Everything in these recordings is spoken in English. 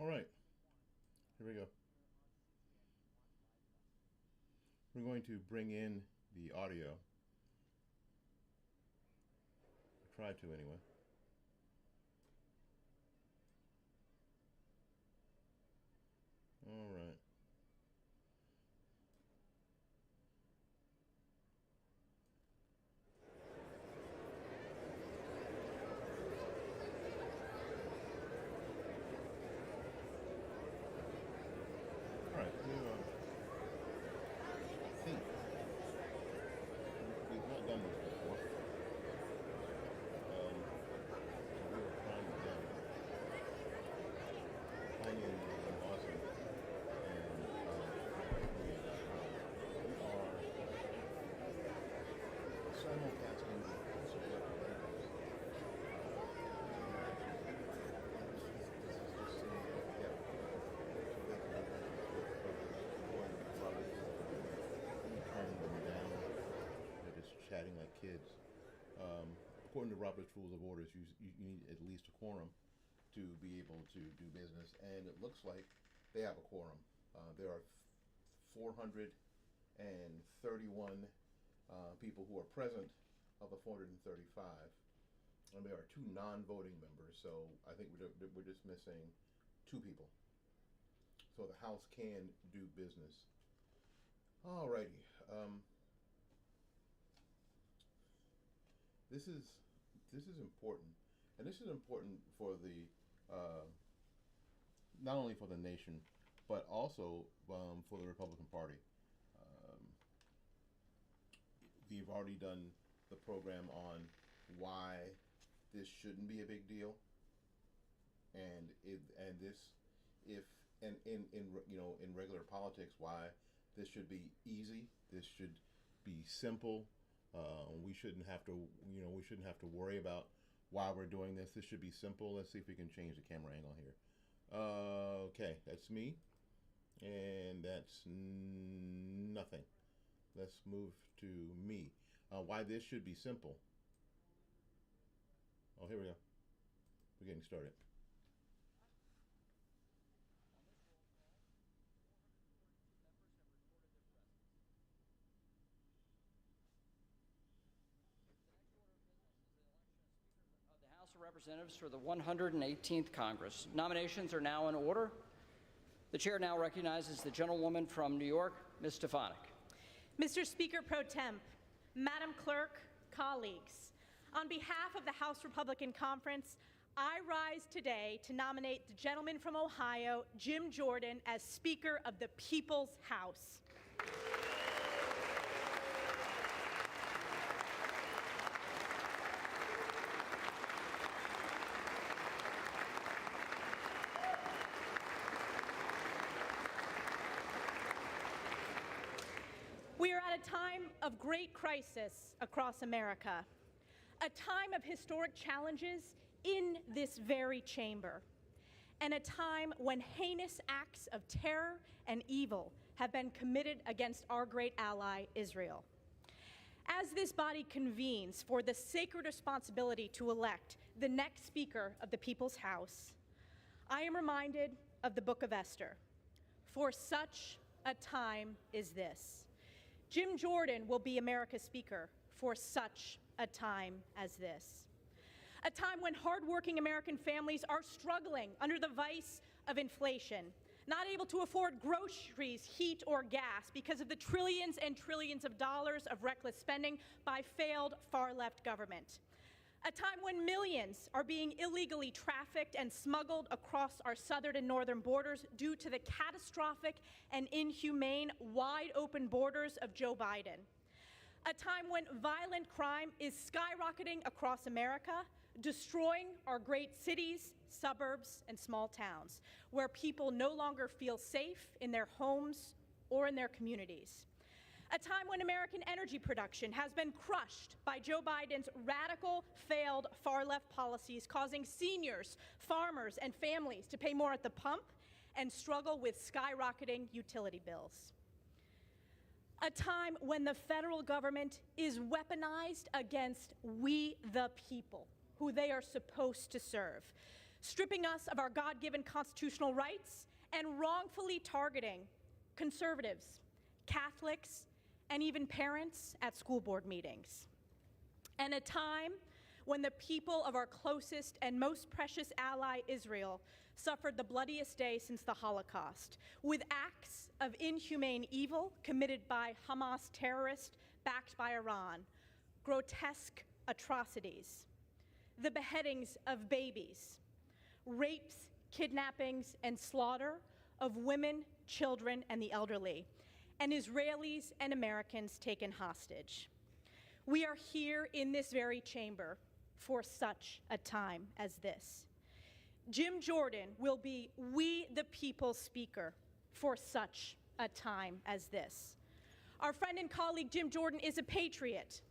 All right, here we go. We're going to bring in the audio. Try to anyway. All right. All right. I think we've not done this before. So we were trying again. Finding awesome. And we are simulcasting so we have chatting like kids. According to Robert's Rules of Orders, you need at least a quorum to be able to do business, and it looks like they have a quorum. There are 431 people who are present of the 435, and there are 2 non-voting members, so I think we're just missing 2 people. So the House can do business. Alrighty. This is important, and this is important for the not only for the nation, but also for the Republican Party. We've already done the program on why this shouldn't be a big deal, and in regular politics, why this should be easy. This should be simple. We shouldn't have to, worry about why we're doing this. This should be simple. Let's see if we can change the camera angle here. Okay, that's me, and that's nothing. Let's move to me. Why this should be simple. Oh, here we go. We're getting started. House of Representatives for the 118th Congress. Nominations are now in order. The chair now recognizes the gentlewoman from New York, Ms. Stefanik. Mr. Speaker Pro Temp, Madam Clerk, colleagues, on behalf of the House Republican Conference, I rise today to nominate the gentleman from Ohio, Jim Jordan, as Speaker of the People's House. We are at a time of great crisis across America, a time of historic challenges in this very chamber, and a time when heinous acts of terror and evil have been committed against our great ally, Israel. As this body convenes for the sacred responsibility to elect the next Speaker of the People's House, I am reminded of the Book of Esther. For such a time is this. Jim Jordan will be America's Speaker for such a time as this. A time when hardworking American families are struggling under the vice of inflation, not able to afford groceries, heat, or gas because of the trillions and trillions of dollars of reckless spending by failed far-left government. A time when millions are being illegally trafficked and smuggled across our southern and northern borders due to the catastrophic and inhumane wide-open borders of Joe Biden. A time when violent crime is skyrocketing across America, destroying our great cities, suburbs, and small towns, where people no longer feel safe in their homes or in their communities. A time when American energy production has been crushed by Joe Biden's radical, failed, far-left policies, causing seniors, farmers, and families to pay more at the pump and struggle with skyrocketing utility bills. A time when the federal government is weaponized against we the people, who they are supposed to serve. stripping us of our God-given constitutional rights and wrongfully targeting conservatives, Catholics, and even parents at school board meetings. And a time when the people of our closest and most precious ally, Israel, suffered the bloodiest day since the Holocaust, with acts of inhumane evil committed by Hamas terrorists backed by Iran, grotesque atrocities, the beheadings of babies, rapes, kidnappings, and slaughter of women, children, and the elderly, and Israelis and Americans taken hostage. We are here in this very chamber for such a time as this. Jim Jordan will be We the People speaker for such a time as this. Our friend and colleague Jim Jordan is a patriot.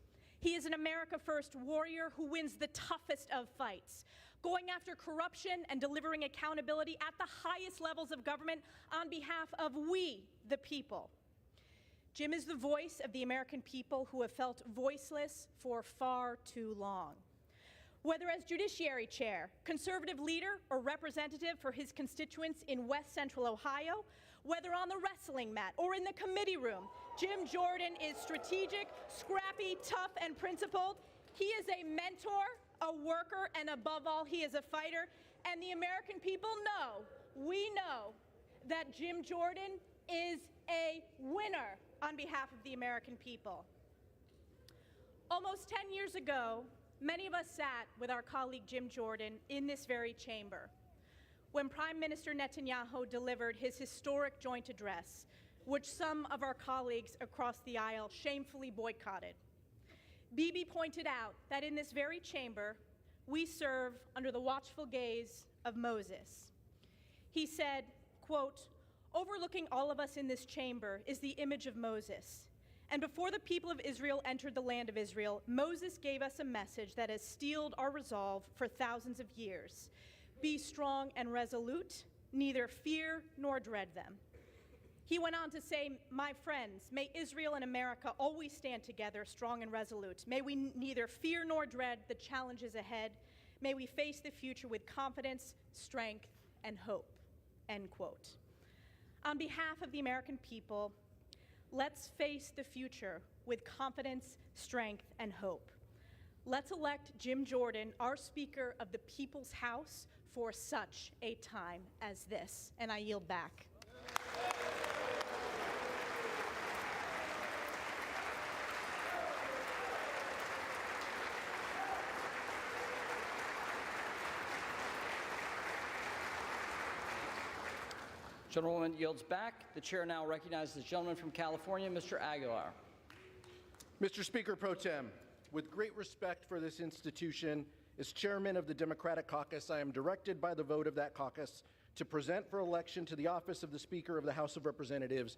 He is an America First warrior who wins the toughest of fights, going after corruption and delivering accountability at the highest levels of government on behalf of we the people. Jim is the voice of the American people who have felt voiceless for far too long. Whether as Judiciary Chair, conservative leader, or representative for his constituents in West Central Ohio, whether on the wrestling mat or in the committee room, Jim Jordan is strategic, scrappy, tough, and principled. He is a mentor, a worker, and above all, he is a fighter. And the American people know, we know, that Jim Jordan is a winner on behalf of the American people. Almost 10 years ago, many of us sat with our colleague Jim Jordan in this very chamber when Prime Minister Netanyahu delivered his historic joint address, which some of our colleagues across the aisle shamefully boycotted. Bibi pointed out that in this very chamber, we serve under the watchful gaze of Moses. He said, quote, "Overlooking all of us in this chamber is the image of Moses. And before the people of Israel entered the land of Israel, Moses gave us a message that has steeled our resolve for thousands of years. Be strong and resolute, neither fear nor dread them." He went on to say, "My friends, may Israel and America always stand together, strong and resolute. May we neither fear nor dread the challenges ahead. May we face the future with confidence, strength, and hope." End quote. On behalf of the American people, let's face the future with confidence, strength, and hope. Let's elect Jim Jordan, our Speaker of the People's House, for such a time as this. And I yield back. Gentlewoman yields back. The chair now recognizes the gentleman from California, Mr. Aguilar. Mr. Speaker Pro Tem, with great respect for this institution, as chairman of the Democratic Caucus, I am directed by the vote of that caucus to present for election to the office of the Speaker of the House of Representatives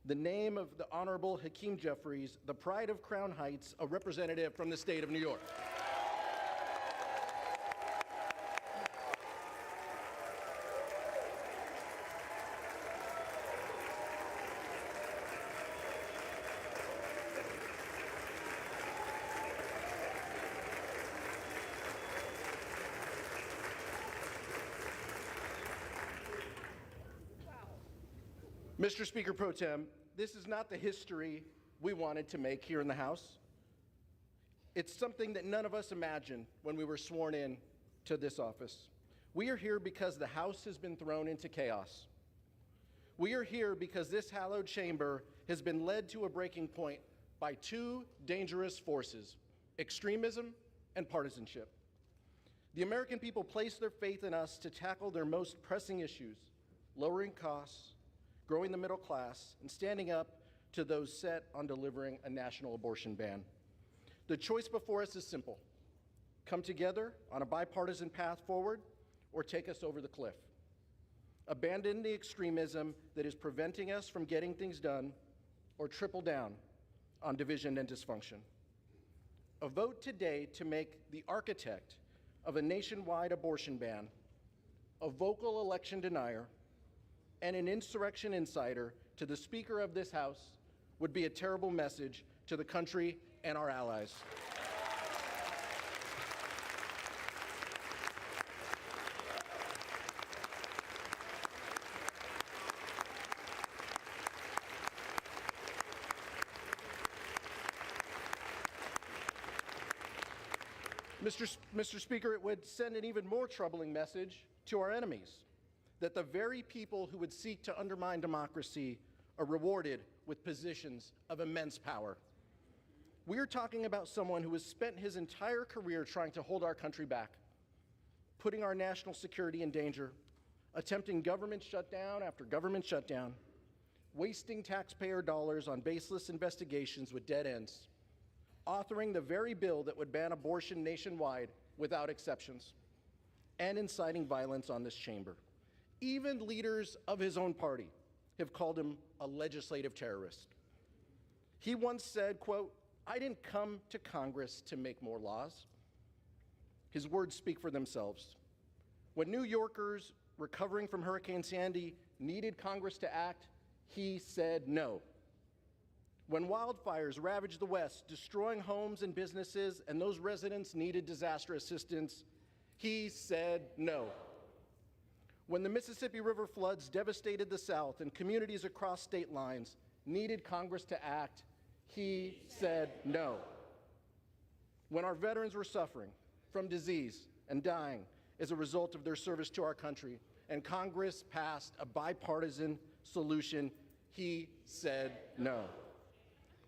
the name of the Honorable Hakeem Jeffries, the pride of Crown Heights, a representative from the state of New York. Mr. Speaker Pro Tem, this is not the history we wanted to make here in the House. It's something that none of us imagined when we were sworn in to this office. We are here because the House has been thrown into chaos. We are here because this hallowed chamber has been led to a breaking point by two dangerous forces: extremism and partisanship. The American people place their faith in us to tackle their most pressing issues: lowering costs, growing the middle class, and standing up to those set on delivering a national abortion ban. The choice before us is simple: come together on a bipartisan path forward, or take us over the cliff. Abandon the extremism that is preventing us from getting things done, or triple down on division and dysfunction. A vote today to make the architect of a nationwide abortion ban a vocal election denier and an insurrection insider to the Speaker of this House would be a terrible message to the country and our allies. Mr. Speaker, it would send an even more troubling message to our enemies that the very people who would seek to undermine democracy are rewarded with positions of immense power. We're talking about someone who has spent his entire career trying to hold our country back, putting our national security in danger, attempting government shutdown after government shutdown, wasting taxpayer dollars on baseless investigations with dead ends, authoring the very bill that would ban abortion nationwide without exceptions, and inciting violence on this chamber. Even leaders of his own party have called him a legislative terrorist. He once said, quote, "I didn't come to Congress to make more laws." His words speak for themselves. When New Yorkers recovering from Hurricane Sandy needed Congress to act, he said no. When wildfires ravaged the West, destroying homes and businesses, and those residents needed disaster assistance, he said no. When the Mississippi River floods devastated the South and communities across state lines needed Congress to act, he said no. When our veterans were suffering from disease and dying as a result of their service to our country, and Congress passed a bipartisan solution, he said no.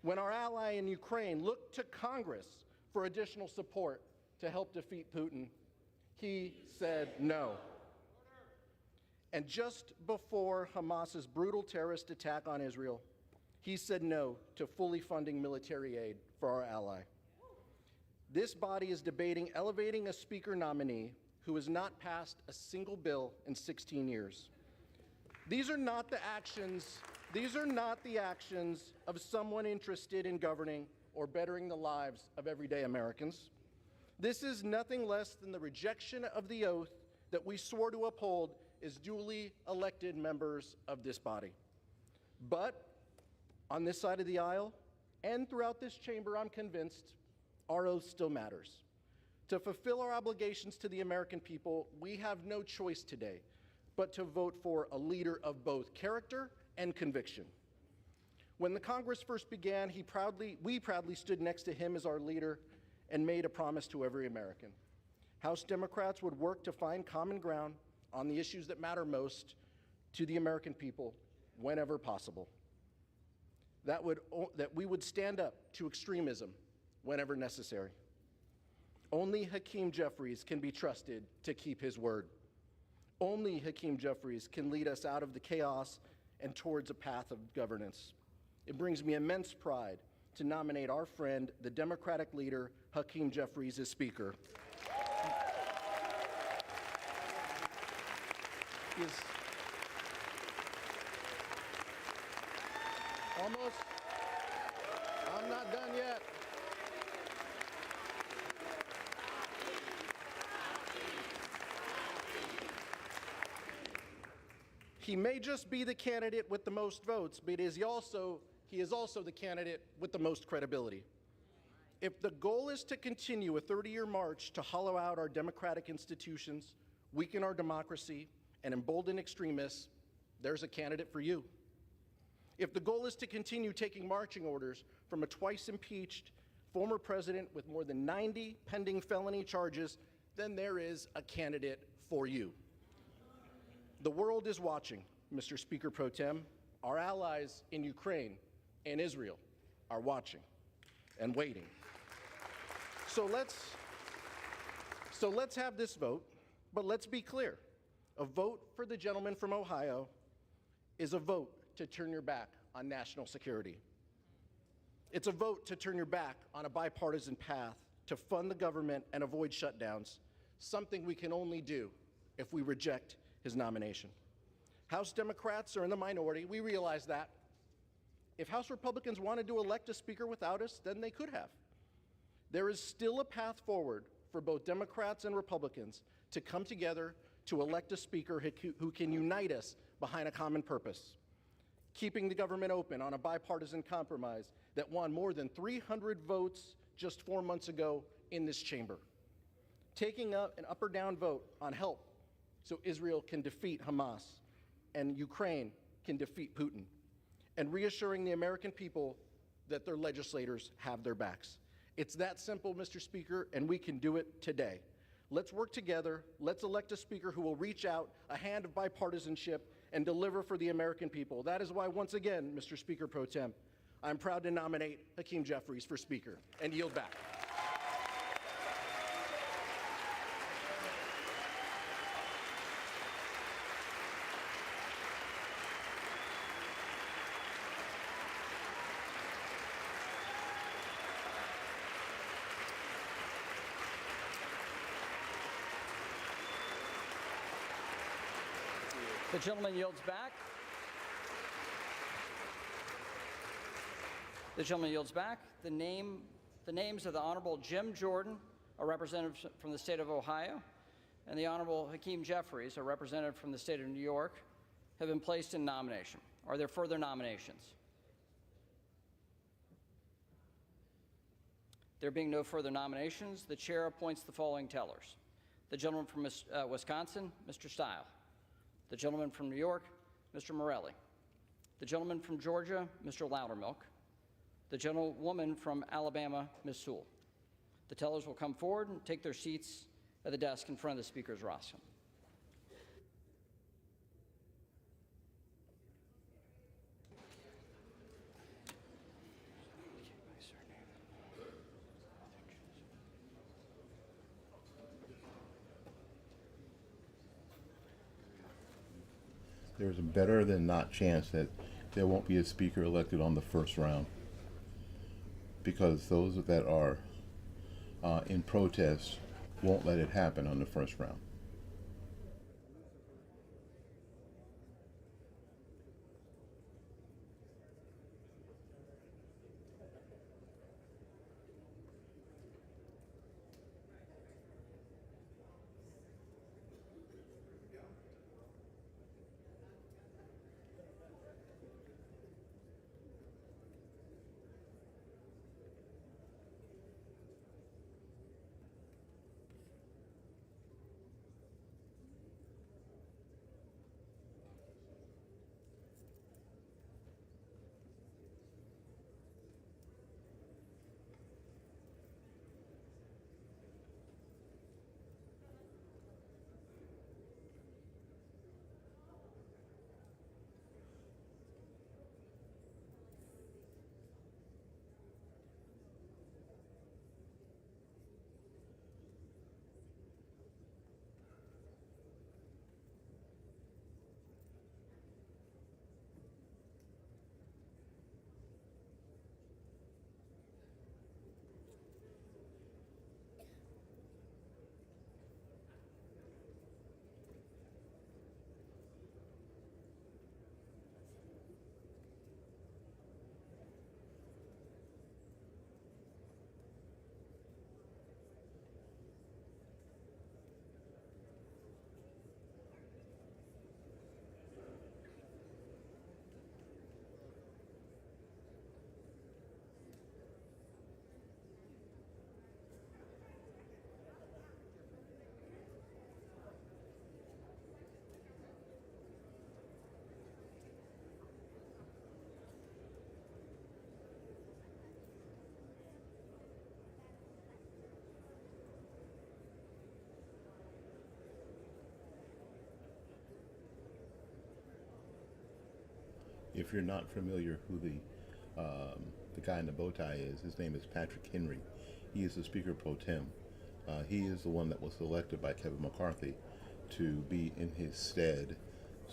When our ally in Ukraine looked to Congress for additional support to help defeat Putin, he said no. And just before Hamas's brutal terrorist attack on Israel, he said no to fully funding military aid for our ally. This body is debating elevating a speaker nominee who has not passed a single bill in 16 years. These are not the actions of someone interested in governing or bettering the lives of everyday Americans. This is nothing less than the rejection of the oath that we swore to uphold as duly elected members of this body. But on this side of the aisle and throughout this chamber, I'm convinced our oath still matters. To fulfill our obligations to the American people, we have no choice today but to vote for a leader of both character and conviction. When the Congress first began, we proudly stood next to him as our leader and made a promise to every American. House Democrats would work to find common ground on the issues that matter most to the American people whenever possible. That we would stand up to extremism whenever necessary. Only Hakeem Jeffries can be trusted to keep his word. Only Hakeem Jeffries can lead us out of the chaos and towards a path of governance. It brings me immense pride to nominate our friend, the Democratic leader, Hakeem Jeffries, as Speaker. Almost. I'm not done yet. He may just be the candidate with the most votes, but he is also the candidate with the most credibility. If the goal is to continue a 30-year march to hollow out our democratic institutions, weaken our democracy, and embolden extremists, there's a candidate for you. If the goal is to continue taking marching orders from a twice-impeached former president with more than 90 pending felony charges, then there is a candidate for you. The world is watching, Mr. Speaker Pro Tem. Our allies in Ukraine and Israel are watching and waiting. So let's have this vote, but let's be clear. A vote for the gentleman from Ohio is a vote to turn your back on national security. It's a vote to turn your back on a bipartisan path to fund the government and avoid shutdowns, something we can only do if we reject his nomination. House Democrats are in the minority. We realize that. If House Republicans wanted to elect a speaker without us, then they could have. There is still a path forward for both Democrats and Republicans to come together to elect a speaker who can unite us behind a common purpose, keeping the government open on a bipartisan compromise that won more than 300 votes just 4 months ago in this chamber, taking up an up or down vote on help so Israel can defeat Hamas and Ukraine can defeat Putin, and reassuring the American people that their legislators have their backs. It's that simple, Mr. Speaker, and we can do it today. Let's work together. Let's elect a speaker who will reach out, a hand of bipartisanship, and deliver for the American people. That is why, once again, Mr. Speaker Pro Tem, I'm proud to nominate Hakeem Jeffries for Speaker and yield back. The gentleman yields back. The gentleman yields back. The names of the Honorable Jim Jordan, a representative from the state of Ohio, and the Honorable Hakeem Jeffries, a representative from the state of New York, have been placed in nomination. Are there further nominations? There being no further nominations, the chair appoints the following tellers. The gentleman from Wisconsin, Mr. Stile. The gentleman from New York, Mr. Morelli. The gentleman from Georgia, Mr. Loudermilk. The gentlewoman from Alabama, Ms. Sewell. The tellers will come forward and take their seats at the desk in front of the Speaker's rostrum. There's a better than not chance that there won't be a speaker elected on the first round, because those that are in protest won't let it happen on the first round. If you're not familiar who the guy in the bow tie is, his name is Patrick Henry. He is the Speaker Pro Tem. He is the one that was selected by Kevin McCarthy to be in his stead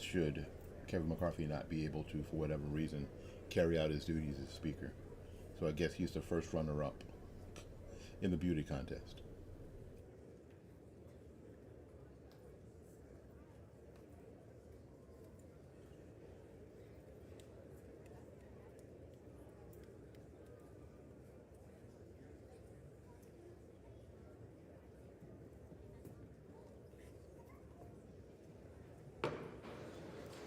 should Kevin McCarthy not be able to, for whatever reason, carry out his duties as Speaker. So I guess he's the first runner-up in the beauty contest.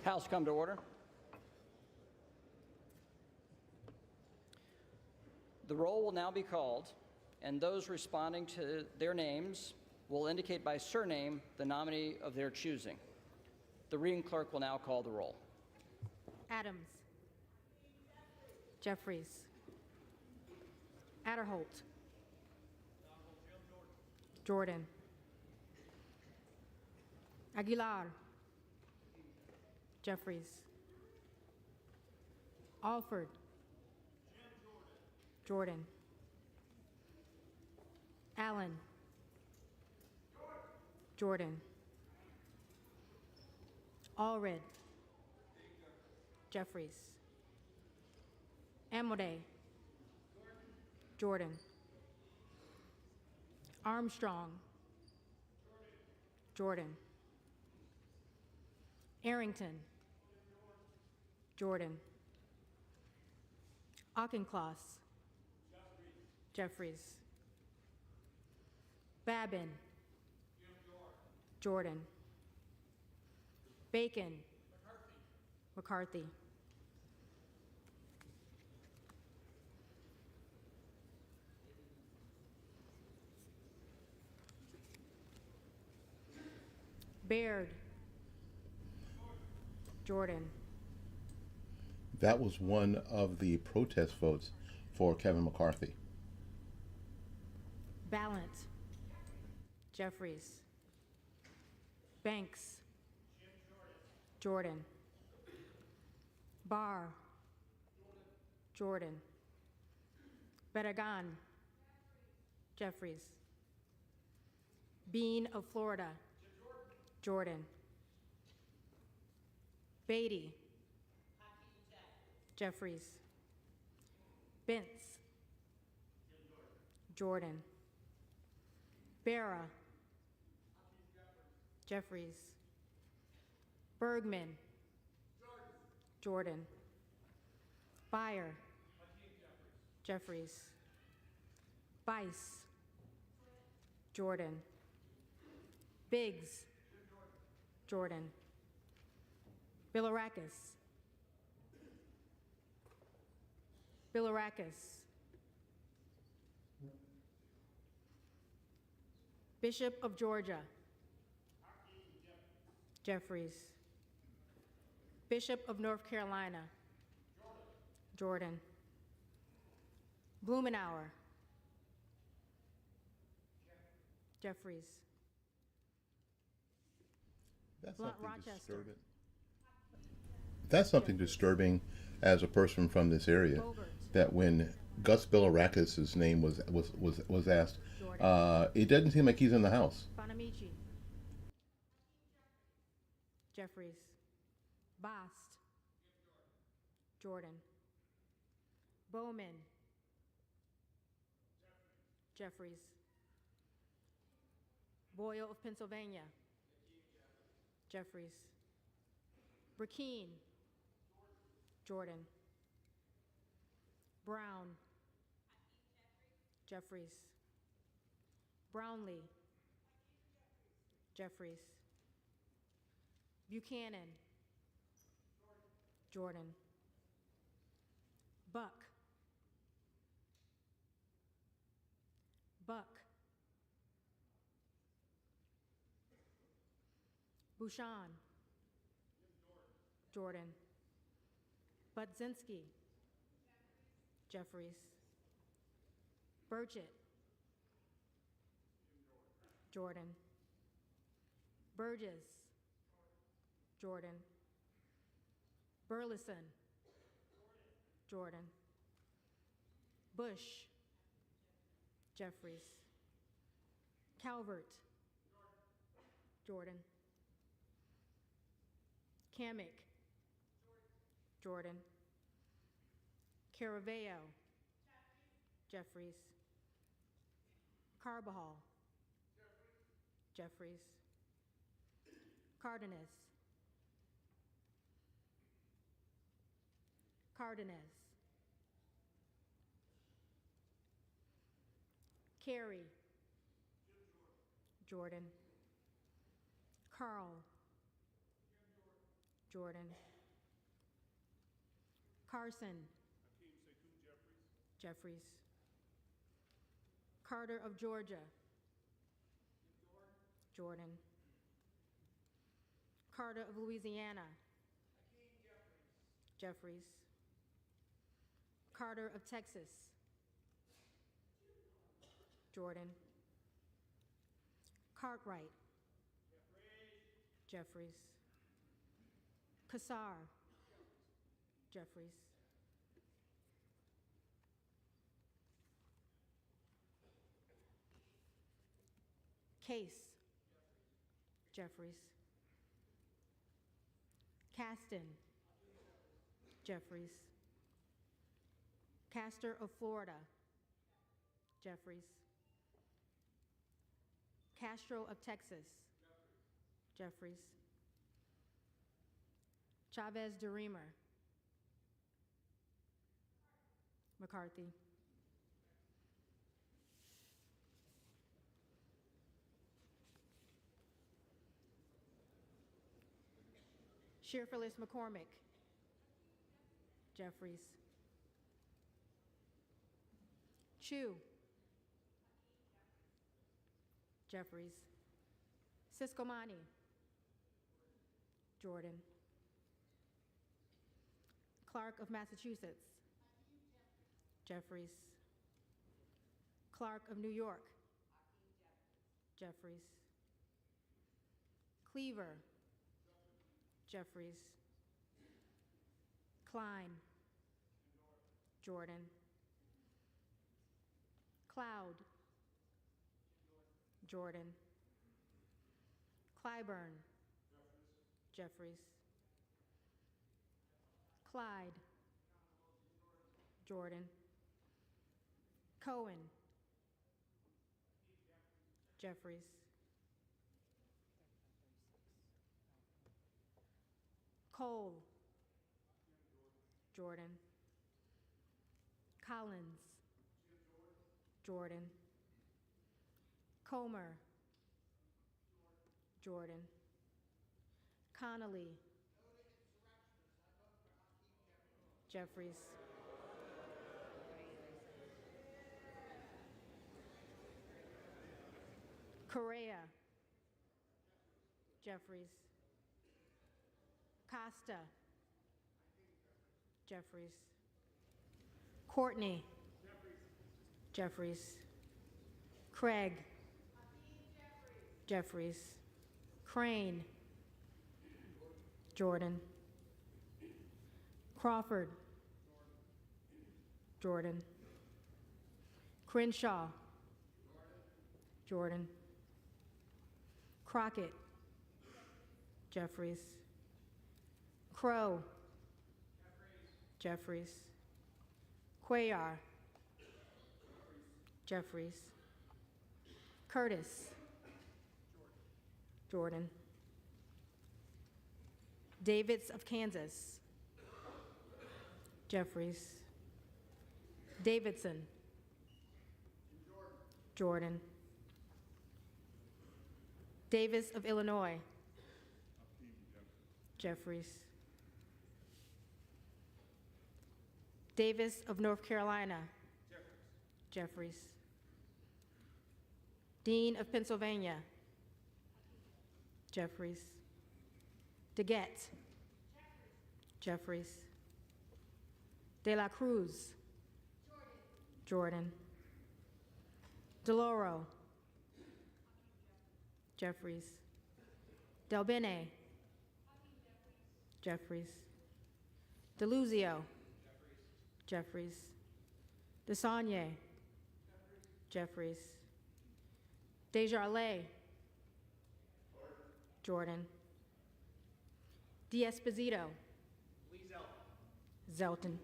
House, come to order. The roll will now be called, and those responding to their names will indicate by surname the nominee of their choosing. The reading clerk will now call the roll. Adams. Jeffries. Adderholt. Jordan. Aguilar. Jeffries. Alford. Jordan. Allen. Jordan. Allred. Jeffries. Amodei. Jordan. Armstrong. Jordan. Arrington. Jordan. Auchincloss. Jeffries. Babin. Jordan. Bacon. McCarthy. Baird. Jordan. That was one of the protest votes for Kevin McCarthy. Ballant. Jeffries. Banks. Jordan. Barr. Jordan. Barragan. Jeffries. Bean of Florida. Jordan. Beatty. Jeffries. Bentz. Jordan. Barra. Jeffries. Bergman. Jordan. Beyer. Jeffries. Bice. Jordan. Biggs. Jordan. Bilirakis. Bilirakis. Bishop of Georgia. Jeffries. Bishop of North Carolina. Jordan. Blumenauer. Jeffries. That's Blunt, something Rochester. disturbing. That's something disturbing as a person from this area. Bogert. That when Gus Bilirakis' name was asked, Jordan. it doesn't seem like he's in the House. Bonamici. Jeffries. Bast. Jordan. Bowman. Jeffries. Boyle of Pennsylvania. Jeffries. Burkeen. Jordan. Brown. Jeffries. Brownlee. Jeffries. Buchanan. Jordan. Buck. Buck. Bouchon. Jordan. Budzinski. Jeffries. Burchett. Jordan. Burgess. Jordan. Burleson. Jordan. Bush. Jeffries. Calvert. Jordan. Kamick. Jordan. Caraveo. Jeffries. Carbajal. Jeffries. Cardenas. Cardenas. Carey. Jordan. Carl. Jordan. Carson. Jeffries. Carter of Georgia. Jordan. Carter of Louisiana. Jeffries. Carter of Texas. Jordan. Cartwright. Jeffries. Kassar. Jeffries. Case. Jeffries. Caston. Jeffries. Castor of Florida. Jeffries. Castro of Texas. Jeffries. Chavez DeReamer. McCarthy. Shearfillis McCormick. Jeffries. Chu. Jeffries. Siscomani. Jordan. Clark of Massachusetts. Jeffries. Clark of New York. Jeffries. Cleaver. Jeffries. Klein. Jordan. Cloud. Jordan. Clyburn. Jeffries. Clyde. Jordan. Cohen. Jeffries. Cole. Jordan. Collins. Jordan. Comer. Jordan. Connolly. Jeffries. Correa. Jeffries. Costa. Jeffries. Courtney. Jeffries. Craig. Jeffries. Crane. Jordan. Crawford. Jordan. Crenshaw. Jordan. Crockett. Jeffries. Crow. Jeffries. Cuellar. Jeffries. Curtis. Jordan. Davids of Kansas. Jeffries. Davidson. Jordan. Davis of Illinois. Jeffries. Davis of North Carolina. Jeffries. Dean of Pennsylvania. Jeffries. DeGette. Jeffries. De La Cruz. Jordan. DeLauro. Jeffries. Del Bene. Jeffries. DeLuzio. Jeffries. DeSaulnier. Jeffries. Desjardins. Jordan. D'Esposito. Zelton.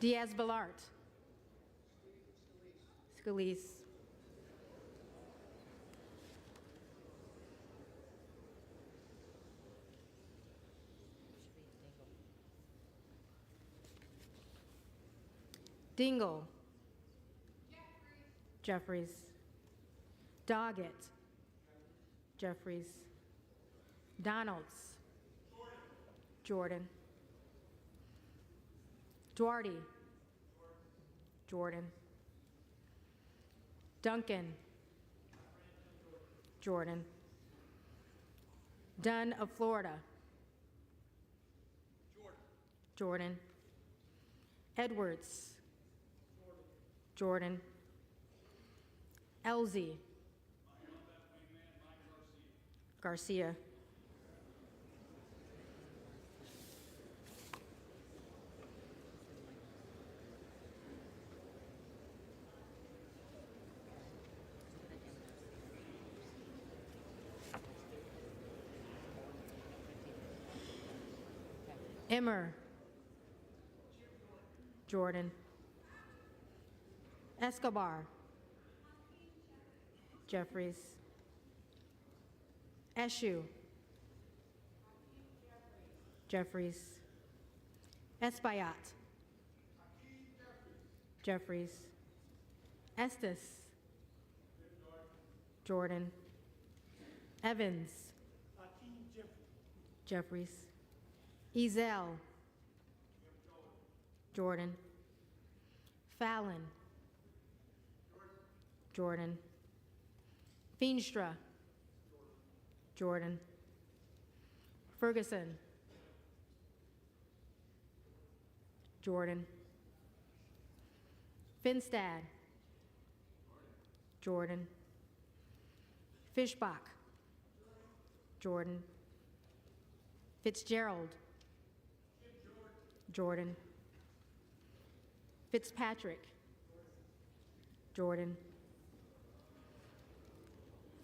Diaz-Balart. Scalise. Dingle. Jeffries. Doggett. Jeffries. Donalds. Jordan. Duarte. Jordan. Duncan. Jordan. Dunn of Florida. Jordan. Edwards. Jordan. Elsie. Garcia. Emmer. Jordan. Escobar. Jeffries. Eshu. Jeffries. Espaillat. Jeffries. Estes. Jordan. Evans. Jeffries. Ezel. Jordan. Fallon. Jordan. Feenstra. Jordan. Ferguson. Jordan. Finstad. Jordan. Fishbach. Jordan. Fitzgerald. Jordan. Fitzpatrick. Jordan.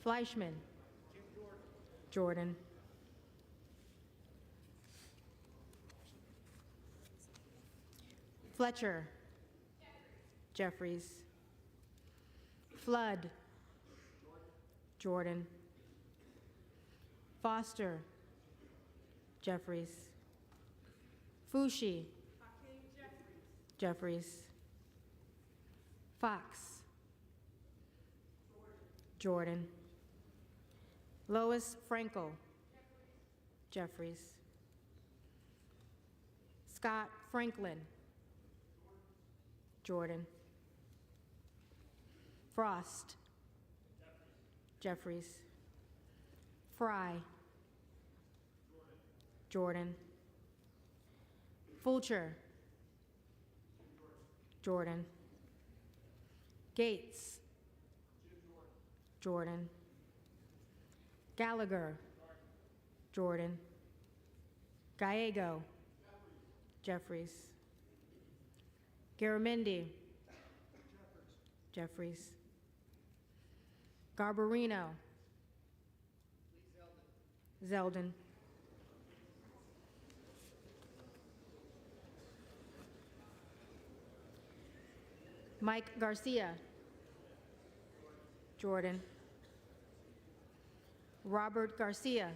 Fleischman. Jordan. Fletcher. Jeffries. Flood. Jordan. Foster. Jeffries. Fushi. Jeffries. Fox. Jordan. Lois Frankel. Jeffries. Scott Franklin. Jordan. Frost. Jeffries. Fry. Jordan. Fulcher. Jordan. Gates. Jordan. Gallagher. Jordan. Gallego. Jeffries. Garamendi. Jeffries. Garbarino. Zeldin. Mike Garcia. Jordan. Robert Garcia.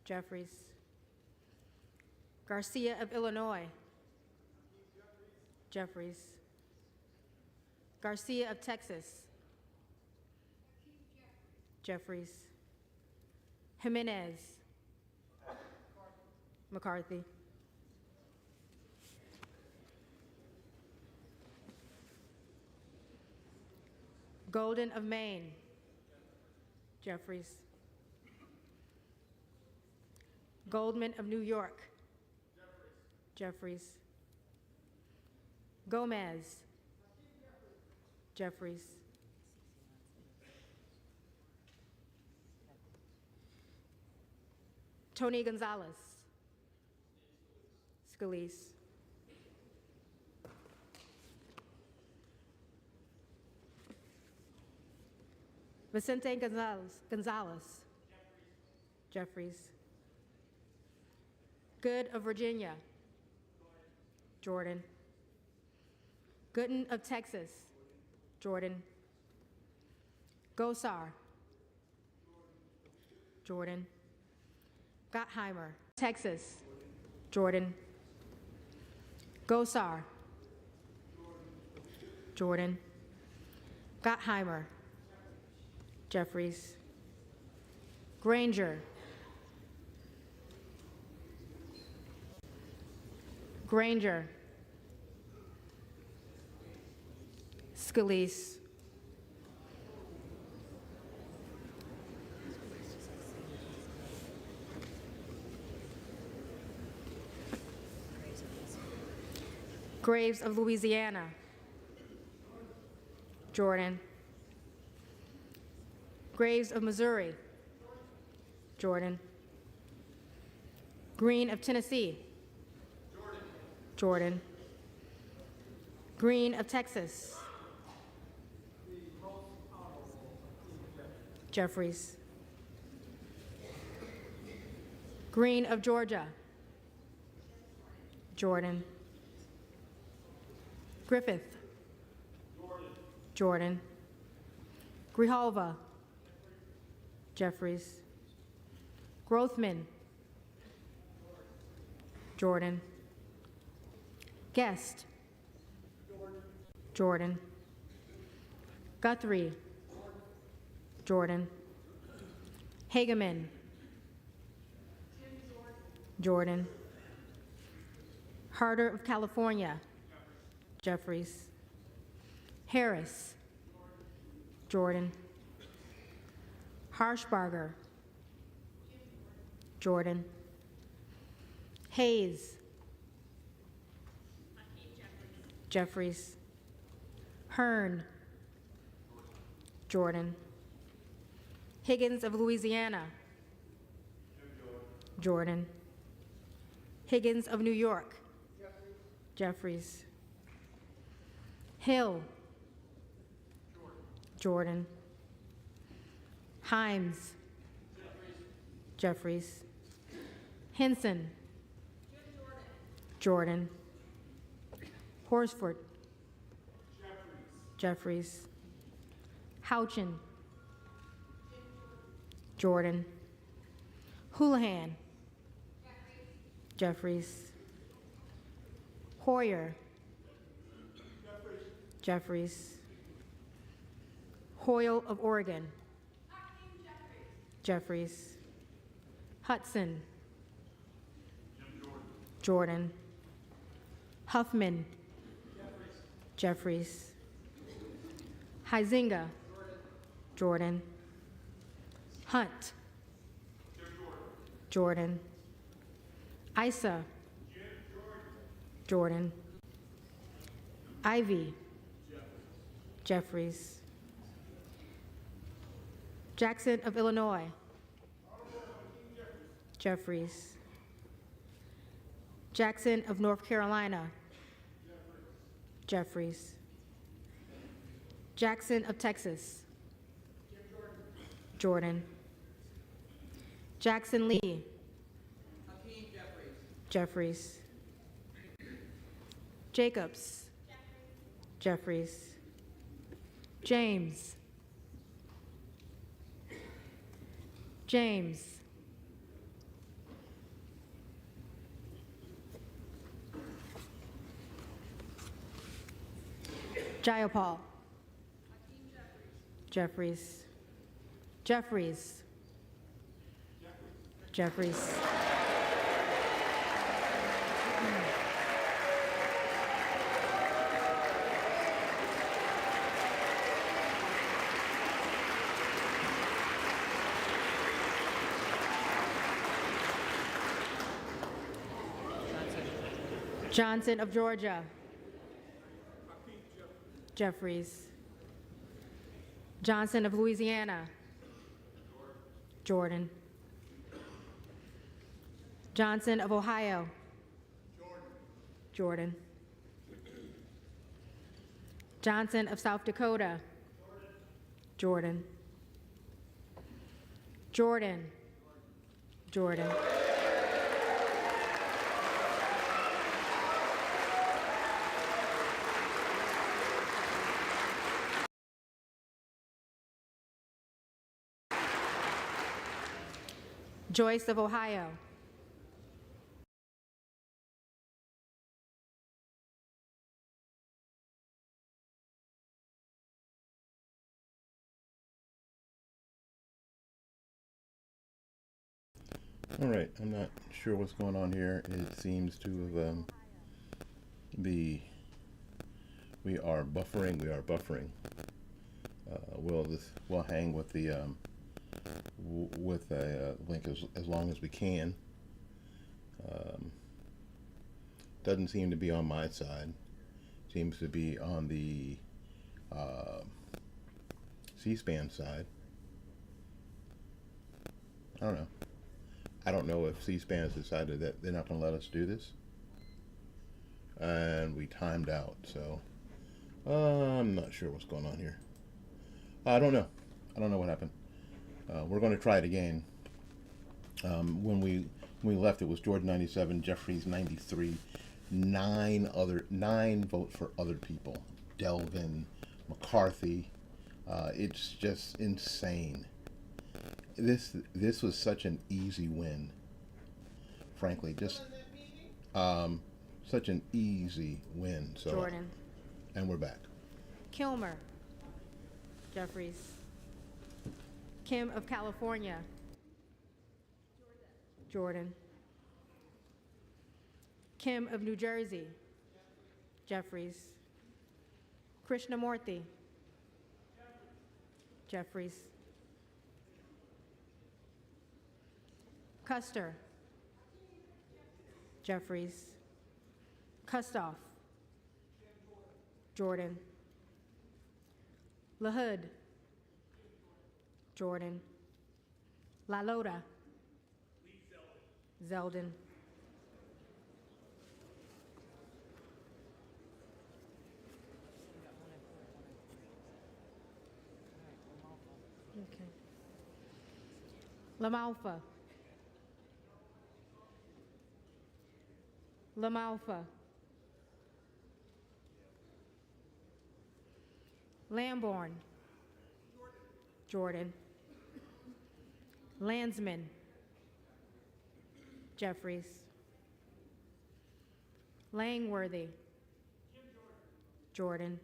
Jeffries. Garcia of Illinois. Jeffries. Garcia of Texas. Jeffries. Jimenez. McCarthy. Golden of Maine. Jeffries. Goldman of New York. Jeffries. Gomez. Jeffries. Tony Gonzalez. Scalise. Vicente Gonzalez. Jeffries. Good of Virginia. Jordan. Gooden of Texas. Jordan. Gosar. Jordan. Gottheimer. Texas. Jordan. Gosar. Jordan. Gottheimer. Jeffries. Granger. Granger. Scalise. Graves of Louisiana. Jordan. Graves of Missouri. Jordan. Green of Tennessee. Jordan. Green of Texas. Jeffries. Green of Georgia. Jordan. Griffith. Jordan. Grijalva. Jeffries. Grothman. Jordan. Guest. Jordan. Guthrie. Jordan. Hageman. Jordan. Harder of California. Jeffries. Harris. Jordan. Harshbarger. Jordan. Hayes. Jeffries. Hearn. Jordan. Higgins of Louisiana. Jordan. Higgins of New York. Jeffries. Hill. Jordan. Himes. Jeffries. Henson. Jordan. Horsford. Jeffries. Houchin. Jordan. Houlihan. Jeffries. Hoyer. Jeffries. Hoyle of Oregon. Jeffries. Hudson. Jordan. Huffman. Jeffries. Huizinga. Jordan. Hunt. Jordan. Isa. Jordan. Ivy. Jeffries. Jackson of Illinois. Jeffries. Jackson of North Carolina. Jeffries. Jackson of Texas. Jordan. Jackson Lee. Jeffries. Jacobs. Jeffries. James. James. Jayapal. Jeffries. Jeffries. Jeffries. Johnson of Georgia. Jeffries. Johnson of Louisiana. Jordan. Johnson of Ohio. Jordan. Johnson of South Dakota. Jordan. Jordan. Jordan. Joyce of Ohio. All right, I'm not sure what's going on here. It seems to have we are buffering. We'll hang with the with a link as long as we can. Doesn't seem to be on my side. seems to be on the C-SPAN side. I don't know. I don't know if C-SPAN has decided that they're not going to let us do this. And we timed out, so I'm not sure what's going on here. I don't know. I don't know what happened. We're going to try it again. When we left, it was George 97, Jeffries 93, 9 votes for other people. Delvin, McCarthy. It's just insane. This was such an easy win. Frankly, just such an easy win. So, Jordan. and we're back. Kilmer. Jeffries. Kim of California. Jordan. Kim of New Jersey. Jeffries. Krishnamurthy. Jeffries. Custer. Jeffries. Kustoff. Jordan. LaHood. Jordan. LaLota. Zeldin. Okay. LaMalfa. LaMalfa. Lamborn. Jordan. Landsman. Jeffries. Langworthy. Jordan.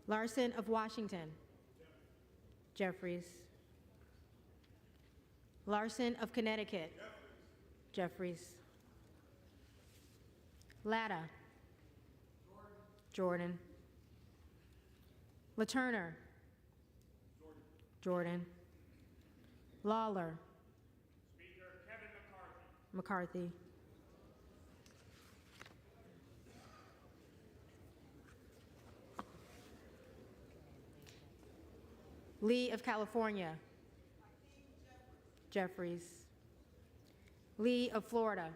Larson of Washington. Jeffries. Larson of Connecticut. Jeffries. Latta. Jordan. LaTurner. Jordan. Lawler. Speaker Kevin McCarthy. Lee of California. Jeffries. Lee of Florida.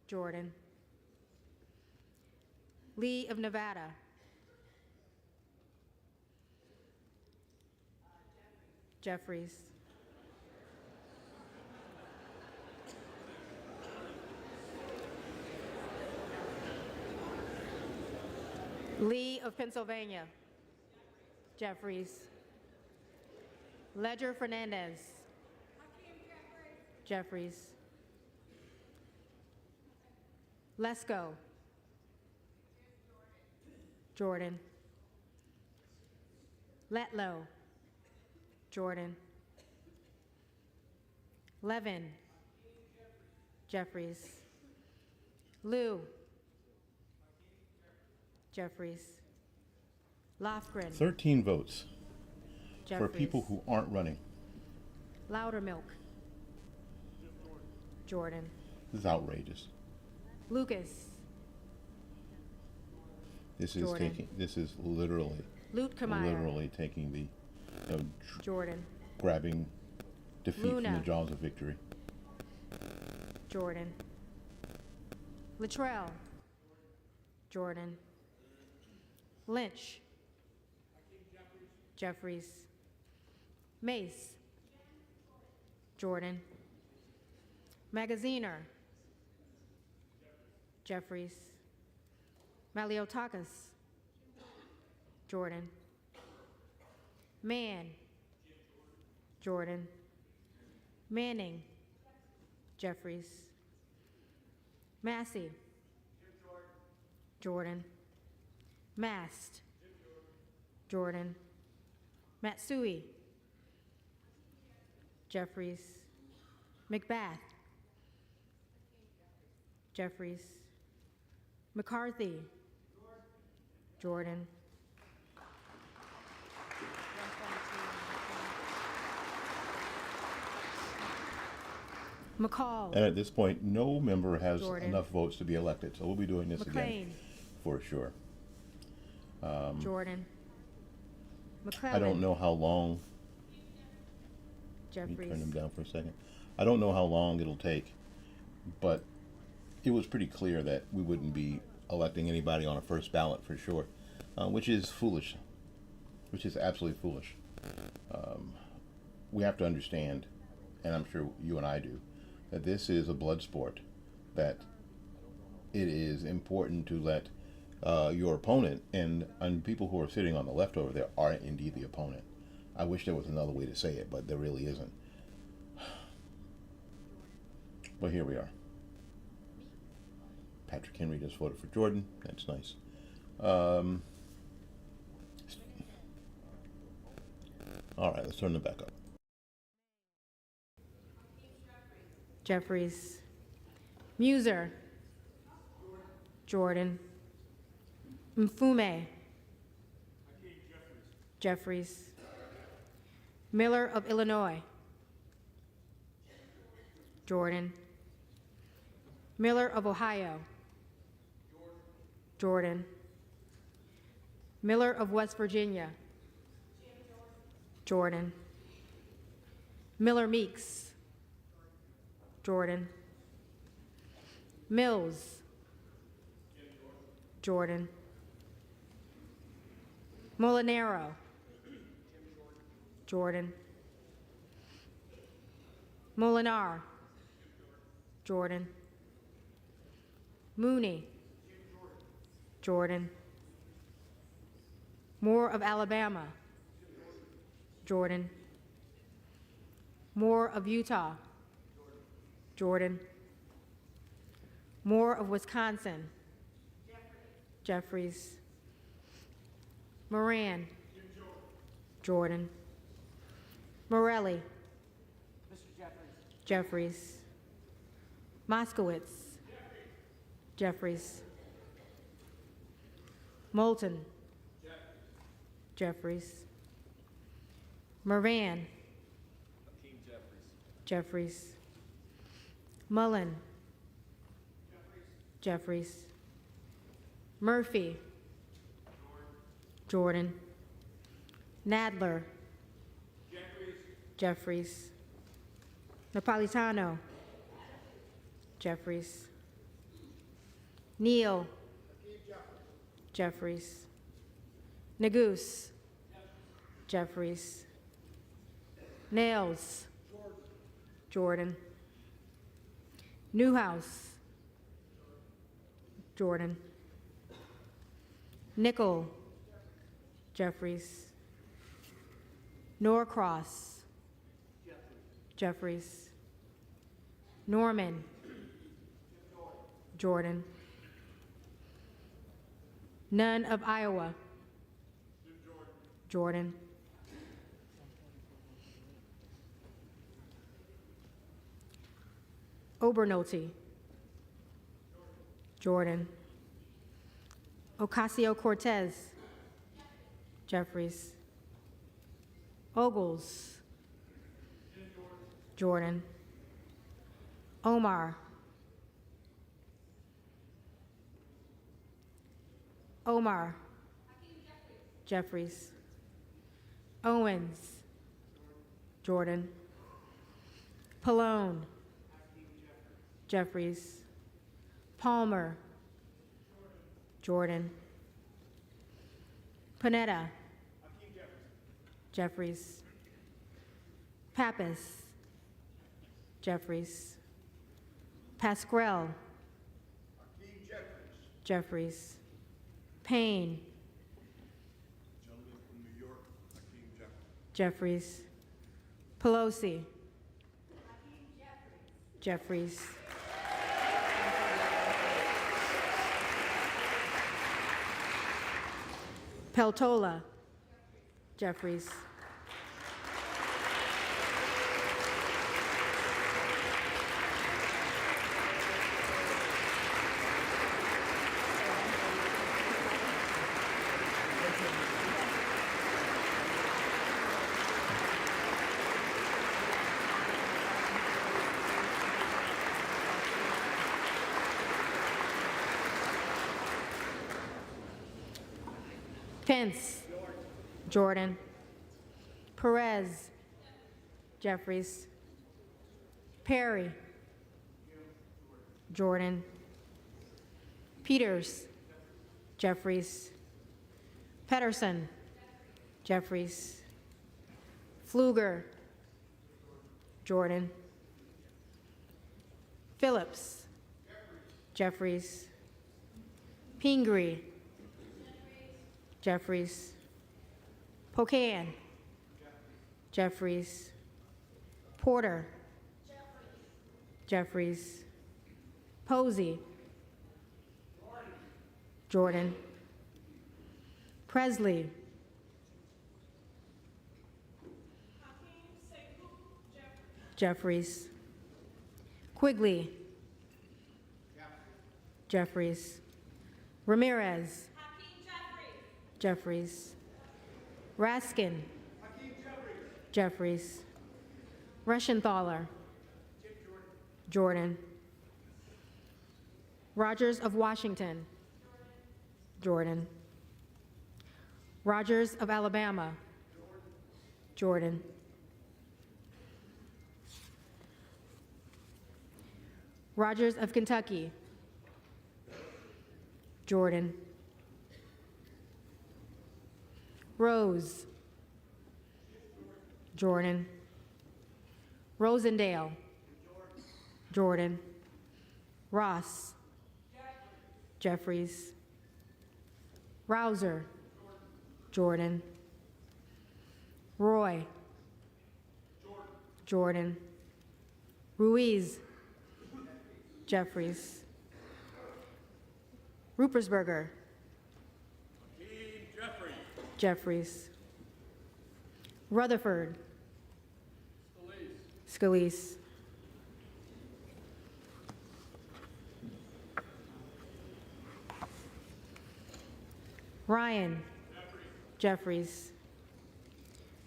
Jordan. Lee of Nevada. Jeffries. Lee of Pennsylvania. Jeffries. Ledger Fernandez. Jeffries. Lesko. Jordan. Letlow. Jordan. Levin. Jeffries. Liu. Jeffries. Lofgren. 13 votes Jeffries. for people who aren't running. Loudermilk. Jordan. This is outrageous. Lucas. This is Jordan. literally Lutkemeyer. taking the Jordan. grabbing defeat Luna. from the jaws of victory. Jordan. Luttrell. Jordan. Lynch. Jeffries. Mace. Jordan. Magaziner. Jeffries. Maliotakis. Jordan. Mann. Jordan. Manning. Jeffries. Massey. Jordan. Mast. Jordan. Matsui. Jeffries. McBath. Jeffries. McCarthy. Jordan. McCall. And at this point, no member has Jordan. enough votes to be elected, so we'll be doing this again McLean. for sure. Jordan. McClellan. I don't know how long, let me Jeffries. turn them down for a second. I don't know how long it'll take, but it was pretty clear that we wouldn't be electing anybody on a first ballot for sure, which is foolish, which is absolutely foolish. We have to understand, and I'm sure you and I do, that this is a blood sport, that it is important to let your opponent and people who are sitting on the left over there are indeed the opponent. I wish there was another way to say it, but there really isn't. But here we are. Patrick Henry just voted for Jordan. That's nice. All right, let's turn them back up. Jeffries. Muser. Jordan. Mfume. Jeffries. Miller of Illinois. Jordan. Miller of Ohio. Jordan. Miller of West Virginia. Jordan. Miller Meeks. Jordan. Mills. Jordan. Molinaro. Jordan. Molinar. Jordan. Mooney. Jordan. Moore of Alabama. Jordan. Moore of Utah. Jordan. Moore of Wisconsin. Jeffries. Moran. Jordan. Morelli. Jeffries. Moskowitz. Jeffries. Moulton. Jeffries. Moran. Jeffries. Mullen. Jeffries. Murphy. Jordan. Nadler. Jeffries. Napolitano. Jeffries. Neal. Jeffries. Neguse. Jeffries. Nails. Jordan. Newhouse. Jordan. Nickel. Jeffries. Norcross. Jeffries. Norman. Jordan. Nunn of Iowa. Jordan. Obernolte. Jordan. Ocasio-Cortez. Jeffries. Ogles. Jordan. Omar. Omar. Jeffries. Owens. Jordan. Pallone. Jeffries. Palmer. Jordan. Panetta. Jeffries. Pappas. Jeffries. Pasquale. Jeffries. Payne. Gentleman from New York, Hakeem Jeffries. Jeffries. Pelosi. Jeffries. Peltola. Jeffries. Pence. Jordan. Perez. Jeffries. Perry. Jordan. Peters. Jeffries. Pedersen. Jeffries. Pfluger. Jordan. Phillips. Jeffries. Pingree. Jeffries. Pocan. Jeffries. Porter. Jeffries. Posey. Jordan. Presley. Jeffries. Quigley. Jeffries. Ramirez. Jeffries. Raskin. Jeffries. Reschenthaler. Jordan. Rogers of Washington. Jordan. Rogers of Alabama. Jordan. Rogers of Kentucky. Jordan. Rose. Jordan. Rosendale. Jordan. Ross. Jeffries. Rouser. Jordan. Roy. Jordan. Ruiz. Jeffries. Rupersberger. Jeffries. Rutherford. Scalise. Ryan. Jeffries.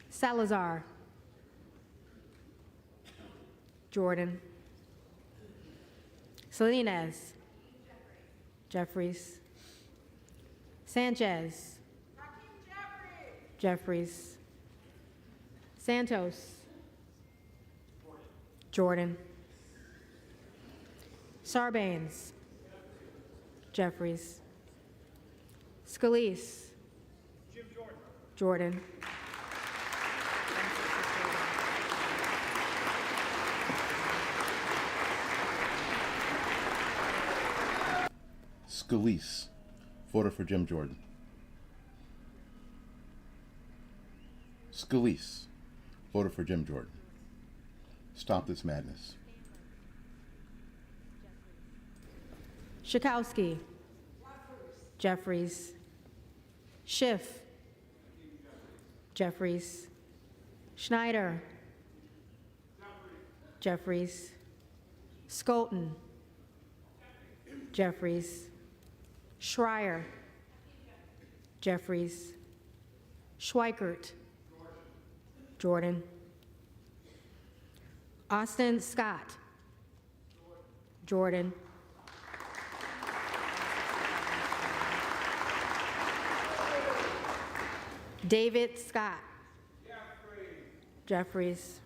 Salazar. Jordan. Salinas. Jeffries. Sanchez. Jeffries. Santos. Jordan. Sarbanes. Jeffries. Scalise. Jordan. Scalise, voter for Jim Jordan. Scalise, voter for Jim Jordan. Stop this madness. Schakowsky. Jeffries. Schiff. Jeffries. Schneider. Jeffries. Skolton. Jeffries. Schreier. Jeffries. Schweikert. Jordan. Austin Scott. Jordan. David Scott. Jeffries.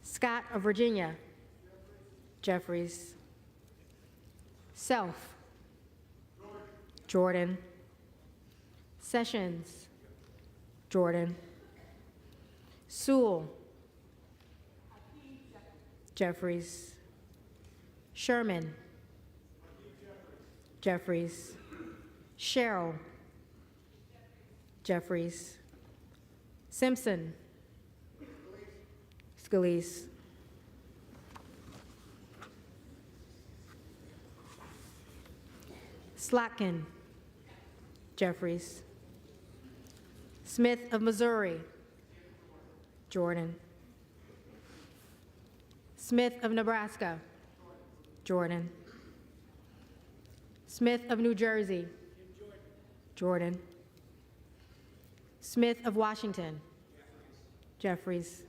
Scott of Virginia. Jeffries. Self. Jordan. Sessions. Jordan. Sewell. Jeffries. Sherman. Jeffries. Sherrill. Jeffries. Simpson. Scalise. Slatkin. Jeffries. Smith of Missouri. Jordan. Smith of Nebraska. Jordan. Smith of New Jersey. Jordan. Smith of Washington. Jeffries.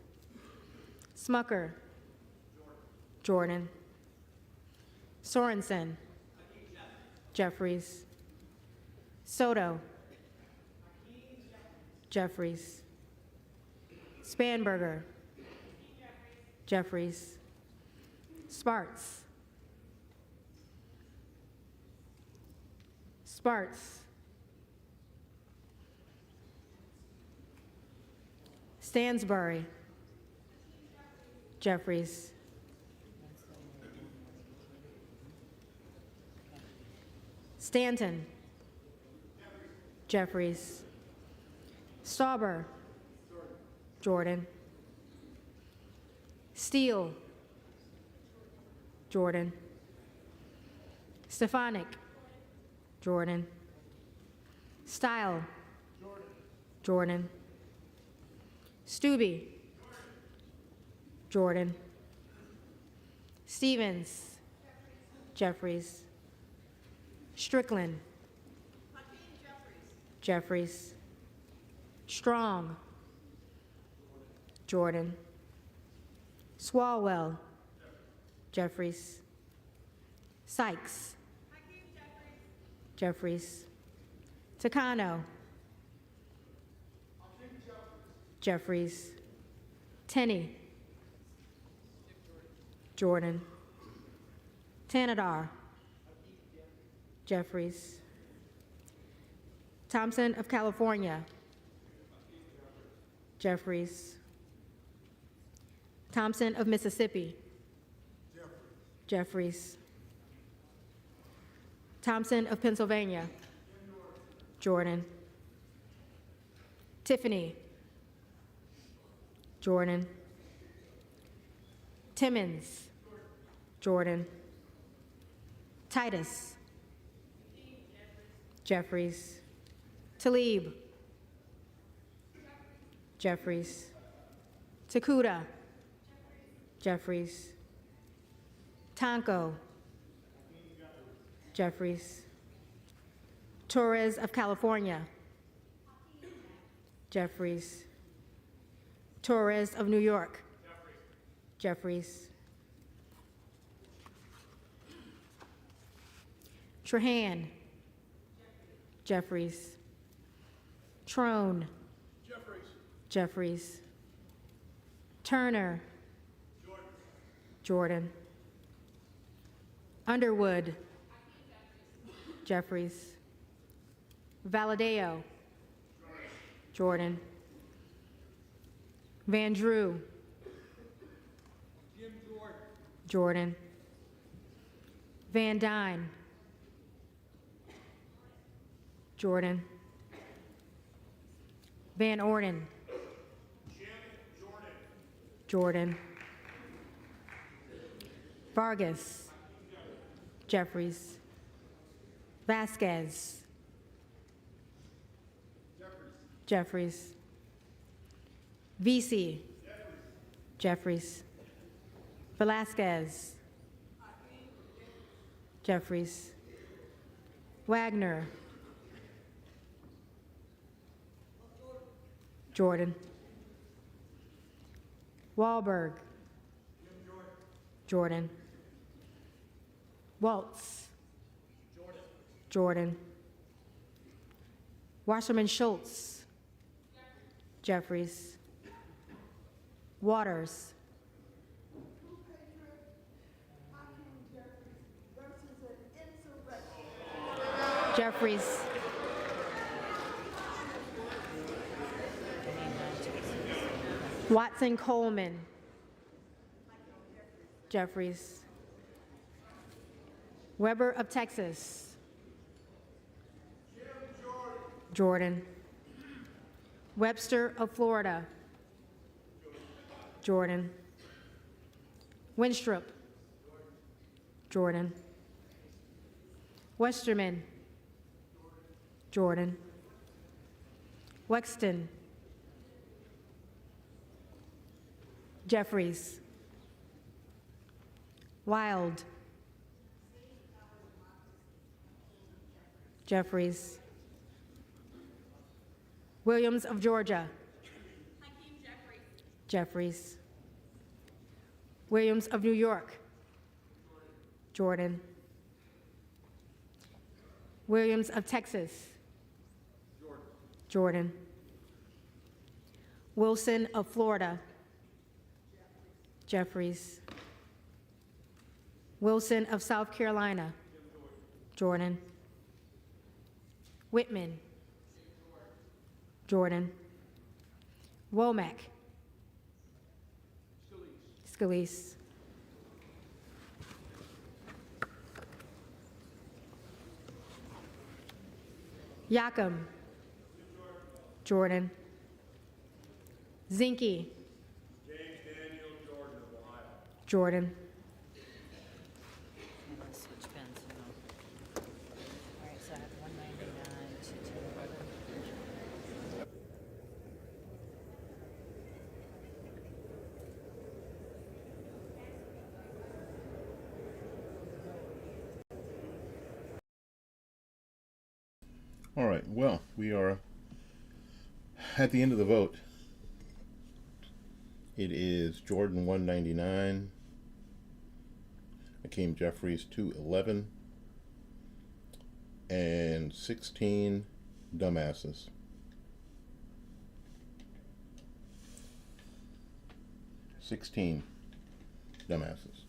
Smucker. Jordan. Sorensen. Jeffries. Soto. Jeffries. Spanberger. Jeffries. Sparts. Sparts. Stansbury. Jeffries. Stanton. Jeffries. Stauber. Jordan. Steele. Jordan. Stefanik. Jordan. Style. Jordan. Stubbe. Jordan. Stevens. Jeffries. Strickland. Jeffries. Strong. Jordan. Swalwell. Jeffries. Sykes. Jeffries. Takano. Jeffries. Tenney. Jordan. Tanadar. Jeffries. Thompson of California. Jeffries. Thompson of Mississippi. Jeffries. Thompson of Pennsylvania. Jordan. Tiffany. Jordan. Timmons. Jordan. Titus. Jeffries. Talib. Jeffries. Takuda. Jeffries. Tonko. Jeffries. Torres of California. Jeffries. Torres of New York. Jeffries. Trahan. Jeffries. Trone. Jeffries. Turner. Jordan. Underwood. Jeffries. Valadeo. Jordan. Van Drew. Jordan. Van Dyne. Jordan. Van Orden. Jordan. Vargas. Jeffries. Vasquez. Jeffries. VC. Jeffries. Velasquez. Jeffries. Wagner. Jordan. Wahlberg. Jordan. Waltz. Jordan. Wasserman Schultz. Jeffries. Waters. Jeffries. Watson Coleman. Jeffries. Weber of Texas. Jordan. Webster of Florida. Jordan. Winstrup. Jordan. Westerman. Jordan. Wexton. Jeffries. Wild. Jeffries. Williams of Georgia. Jeffries. Williams of New York. Jordan. Williams of Texas. Jordan. Wilson of Florida. Jeffries. Wilson of South Carolina. Jordan. Whitman. Jordan. Womack. Scalise. Yakum. Jordan. Zinke. James Daniel Jordan of Ohio. Jordan. Switch pens. All right, so I have 199 to 211. All right, well, we are at the end of the vote. It is Jordan 199, Hakeem Jeffries 211, and 16 dumbasses. Dumbasses.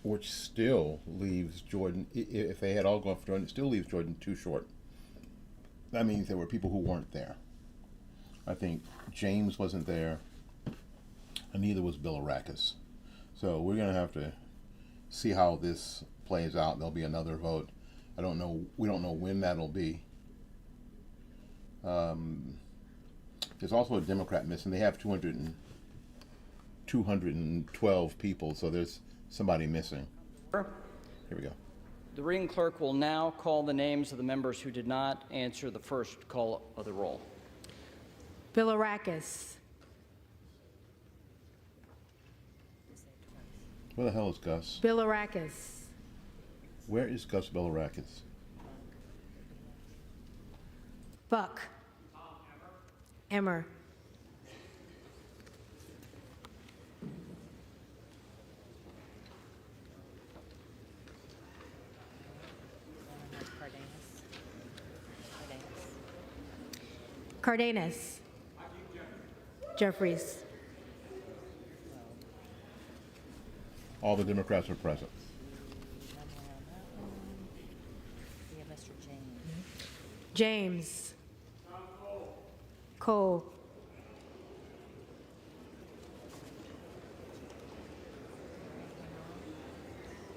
Which still leaves Jordan, if they had all gone for Jordan, it still leaves Jordan too short. That means there were people who weren't there. I think James wasn't there, and neither was Bilirakis. So we're going to have to see how this plays out. There'll be another vote. I don't know. We don't know when that'll be. There's also a Democrat missing. They have 212 people, so there's somebody missing. Here we go. The reading clerk will now call the names of the members who did not answer the first call of the roll. Bilirakis. Where the hell is Gus? Bilirakis. Where is Gus Bilirakis? Buck. Emmer. Cardenas. Jeffries. All the Democrats are present. One more on that one. We have Mr. James. James. Cole.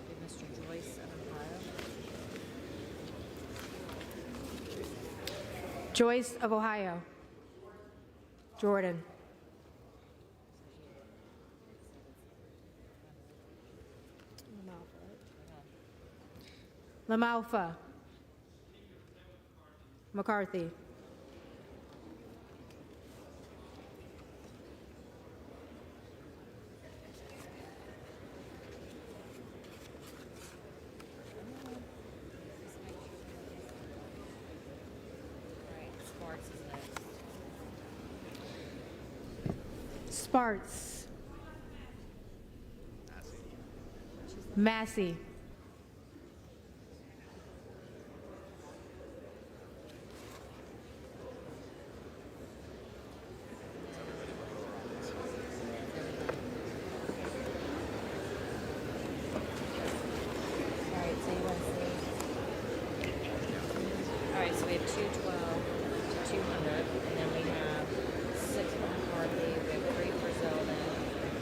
We have Mr. Joyce of Ohio. Joyce of Ohio. Jordan. LaMalfa. McCarthy. All right, Sparks is next. Sparts. Massey. All right, so you want to see? All right, so we have 212 to 200, and then we have 6 for McCarthy, we have 3 for Zeldin,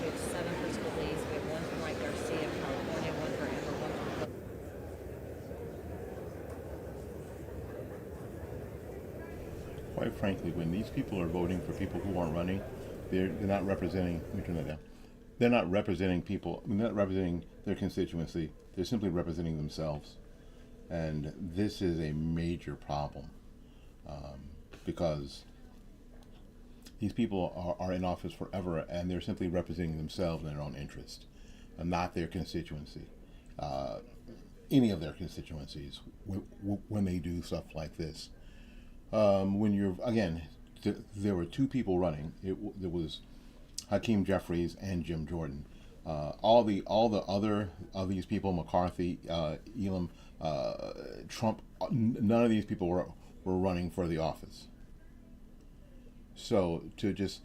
we have 7 for Scalise, we have 1 for Mike Garcia of California, 1 for Amber, 1 for Quite frankly, when these people are voting for people who aren't running, they're not representing. Let me turn that down. They're not representing people. They're not representing their constituency. They're simply representing themselves, and this is a major problem because these people are in office forever, and they're simply representing themselves and their own interest, and not their constituency, any of their constituencies, when they do stuff like this. When you're, again, there were 2 people running. There was Hakeem Jeffries and Jim Jordan. All the other of these people, McCarthy, Elam, Trump, none of these people were running for the office. So to just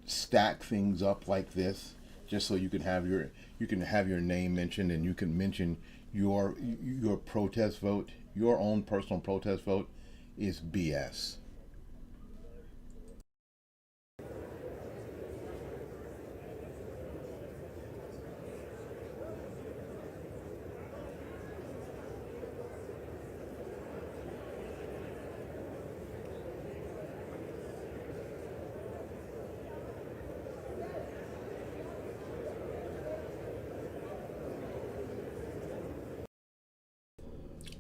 stack things up like this, just so you can have your name mentioned, and you can mention your protest vote, your own personal protest vote, is BS.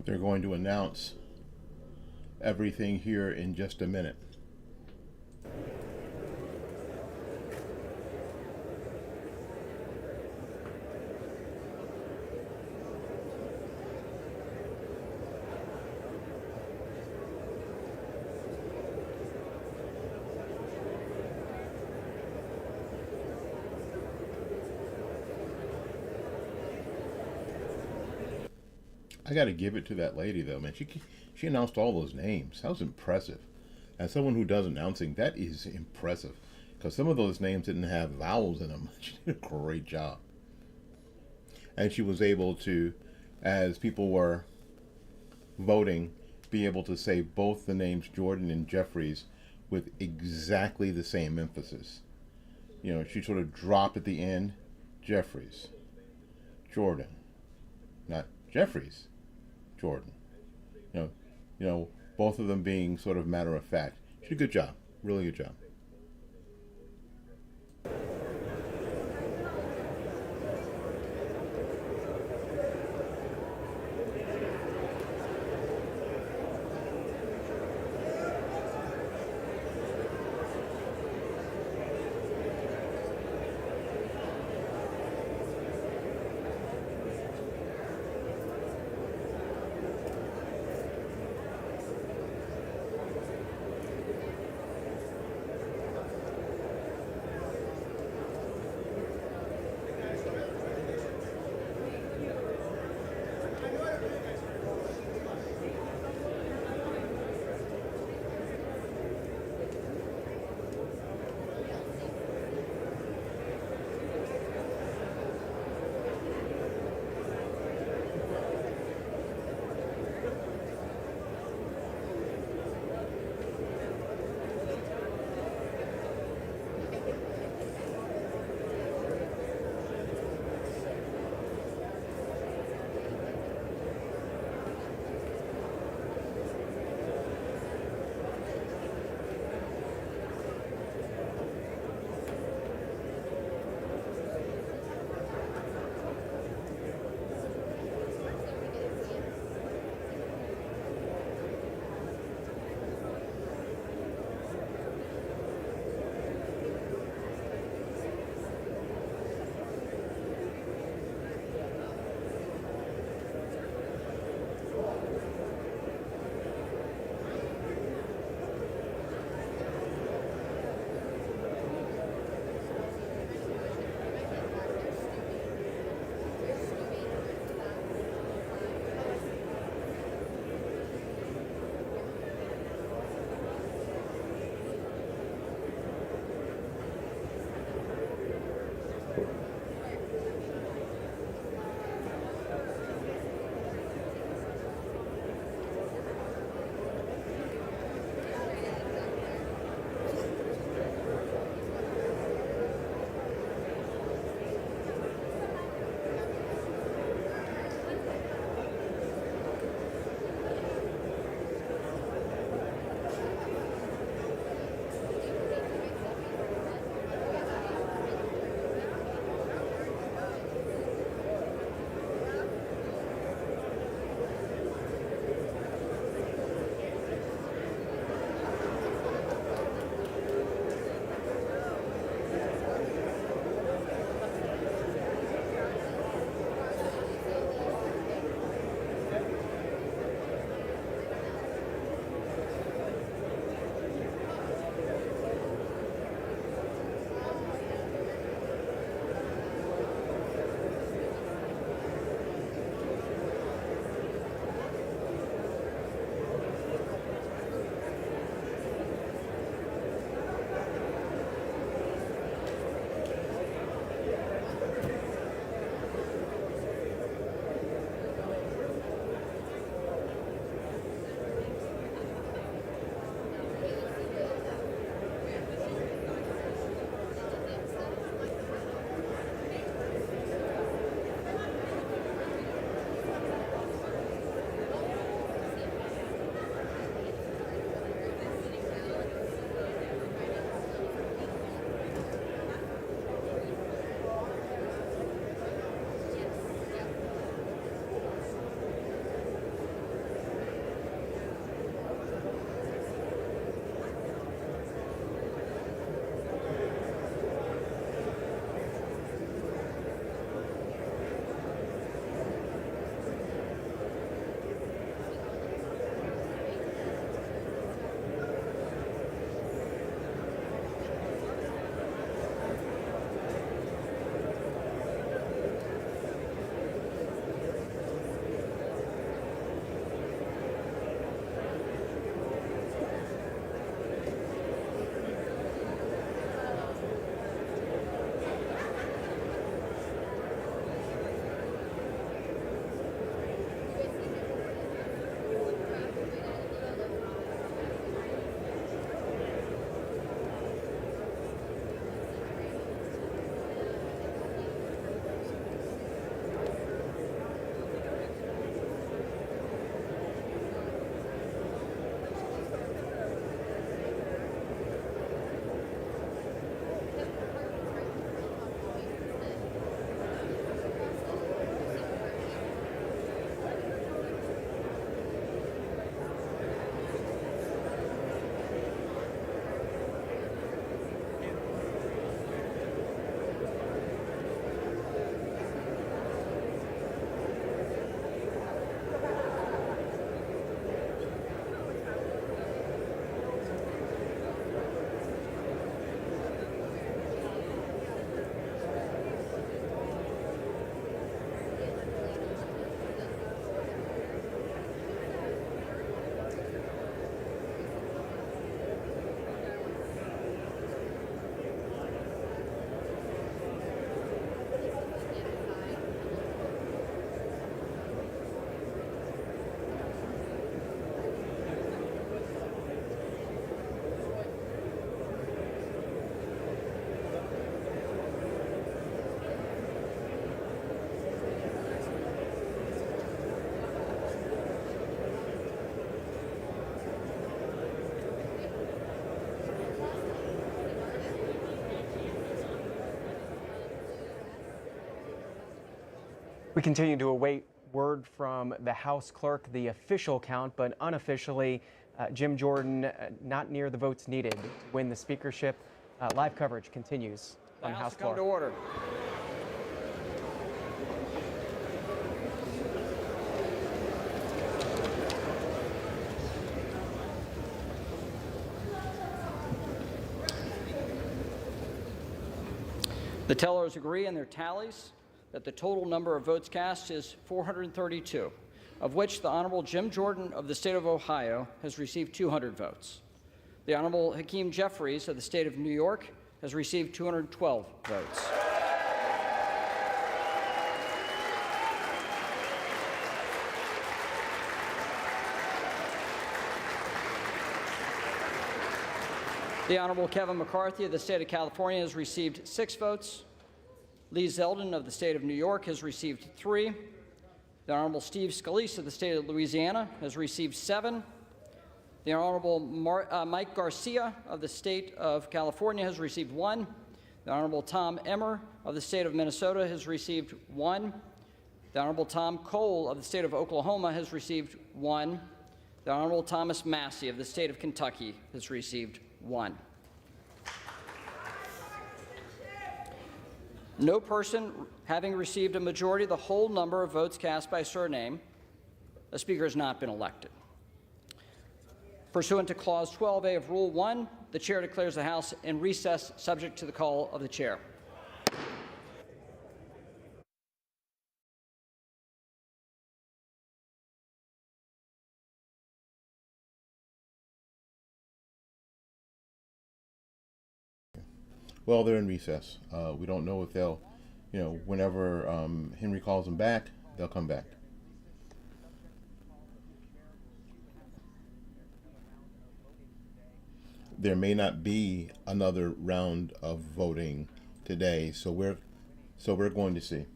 They're going to announce everything here in just a minute. I got to give it to that lady, though, man. She announced all those names. That was impressive. As someone who does announcing, that is impressive, because some of those names didn't have vowels in them. She did a great job. And she was able to, as people were voting, be able to say both the names Jordan and Jeffries with exactly the same emphasis. You know, she sort of dropped at the end, Jeffries, Jordan, not Jeffries, Jordan. You know, both of them being sort of matter of fact. She did a good job, really good job. We continue to await word from the House clerk, the official count, but unofficially, Jim Jordan not near the votes needed to win the speakership. Live coverage continues on House come floor. to order. The tellers agree in their tallies that the total number of votes cast is 432, of which the Honorable Jim Jordan of the state of Ohio has received 200 votes. The Honorable Hakeem Jeffries of the state of New York has received 212 votes. The Honorable Kevin McCarthy of the state of California has received 6 votes. Lee Zeldin of the state of New York has received 3. The Honorable Steve Scalise of the state of Louisiana has received 7. The Honorable Mike Garcia of the state of California has received 1. The Honorable Tom Emmer of the state of Minnesota has received 1. The Honorable Tom Cole of the state of Oklahoma has received 1. The Honorable Thomas Massey of the state of Kentucky has received 1. No person having received a majority of the whole number of votes cast by surname, a speaker has not been elected. Pursuant to Clause 12A of Rule 1, the chair declares the House in recess subject to the call of the chair. Well, they're in recess. We don't know if they'll, whenever Henry calls them back, they'll come back. There may not be another round of voting today, so we're going to see.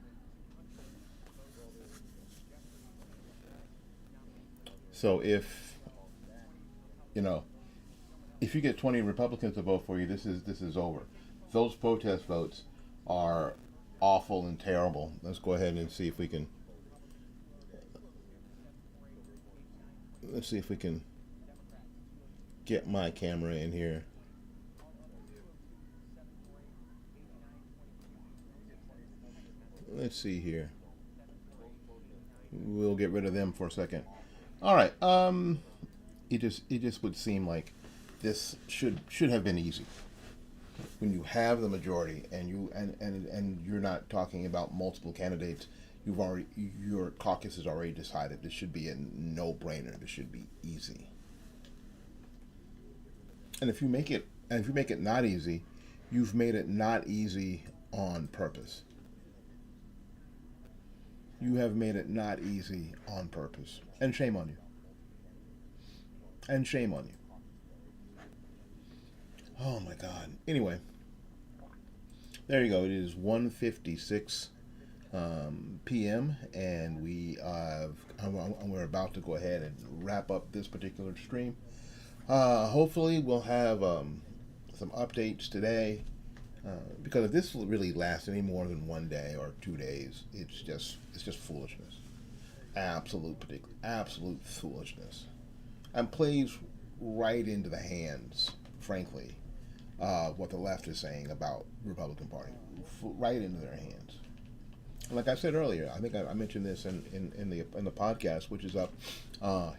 So if you get 20 Republicans to vote for you, this is over. Those protest votes are awful and terrible. Let's go ahead and see if we can. Let's see if we can get my camera in here. Let's see here. We'll get rid of them for a second. All right. It just would seem like this should have been easy. When you have the majority and you're not talking about multiple candidates, your caucus has already decided this should be a no-brainer. This should be easy. And if you make it not easy, you've made it not easy on purpose. You have made it not easy on purpose. And shame on you. And shame on you. Oh my God. Anyway, there you go. It is 1:56 p.m. and we're about to go ahead and wrap up this particular stream. Hopefully, we'll have some updates today. Because if this really lasts any more than 1 day or 2 days, it's just foolishness. Absolute foolishness. And plays right into the hands, frankly, what the left is saying about the Republican Party. Right into their hands. Like I said earlier, I think I mentioned this in the podcast, which is up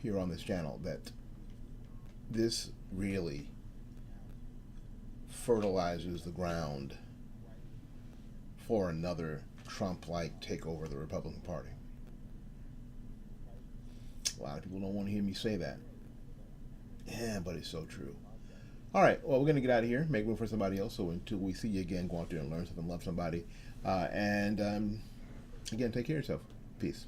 here on this channel, that this really fertilizes the ground for another Trump-like takeover of the Republican Party. A lot of people don't want to hear me say that. Yeah, but it's so true. All right, well, we're going to get out of here, make room for somebody else. So until we see you again, go out there and learn something, love somebody. And again, take care of yourself. Peace.